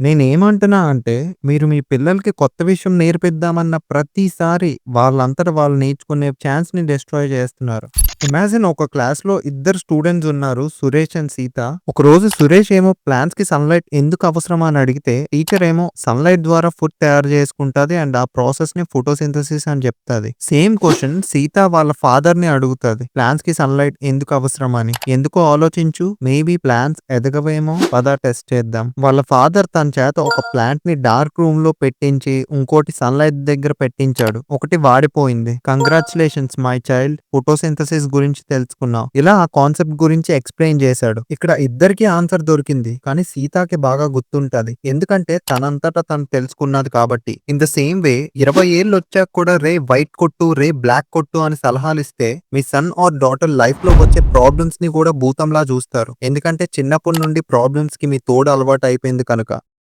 నేనేమంటున్నా అంటే, మీరు మీ పిల్లలకి కొత్త విషయం నేర్పిద్దామన్న ప్రతిసారి వాళ్ళంతట వాళ్ళు నేర్చుకునే ఛాన్స్‌ని డెస్ట్రాయ్ చేస్తున్నారు. ఇమాజిన్ ఒక క్లాస్‌లో ఇద్దరు స్టూడెంట్స్ ఉన్నారు. సురేష్ అండ్ సీత. ఒకరోజు సురేష్ ఏమో ప్లాంట్స్‌కి సన్‌లైట్ ఎందుకు అవసరం అని అడిగితే, టీచర్ ఏమో సన్‌లైట్ ద్వారా ఫుడ్ తయారు చేసుకుంటది అండ్ ఆ ప్రాసెస్‌ని ఫోటోసింథసిస్ అని చెప్తది. సేమ్ క్వెషన్ సీత వాళ్ళ ఫాదర్‌ని అడుగుతది. ప్లాంట్స్‌కి సన్‌లైట్ ఎందుకు అవసరం అని. ఎందుకో ఆలోచించు. మేబీ ప్లాంట్స్ ఎదగవేమో పద టెస్ట్ చేద్దాం. వాళ్ళ ఫాదర్ తన చేత ఒక ప్లాంట్‌ని డార్క్ రూమ్‌లో పెట్టించి, ఇంకోటి సన్‌లైట్ దగ్గర పెట్టించాడు. ఒకటి వాడిపోయింది. కంగ్రాచ్యులేషన్స్ మై చైల్డ్ ఫోటోసింథసిస్ గురించి తెలుసుకున్నావు. ఇలా ఆ కాన్సెప్ట్ గురించి ఎక్స్‌ప్లెయిన్ చేశాడు. ఇక్కడ ఇద్దరికీ ఆన్సర్ దొరికింది. కానీ సీతాకి బాగా గుర్తుంటది. ఎందుకంటే తనంతట తను తెలుసుకున్నది కాబట్టి. ఇన్ ద సేమ్ వే 20 ఏళ్లొచ్చాక కూడా రే వైట్ కొట్టు, రే బ్లాక్ కొట్టు అని సలహాలిస్తే మీ సన్ ఆర్ డాటర్ లైఫ్‌లో వచ్చే ప్రాబ్లమ్స్‌ని కూడా భూతంలా చూస్తారు. ఎందుకంటే చిన్నప్పటి నుండి ప్రాబ్లమ్స్‌కి మీ తోడు అలవాటు అయిపోయింది కనుక.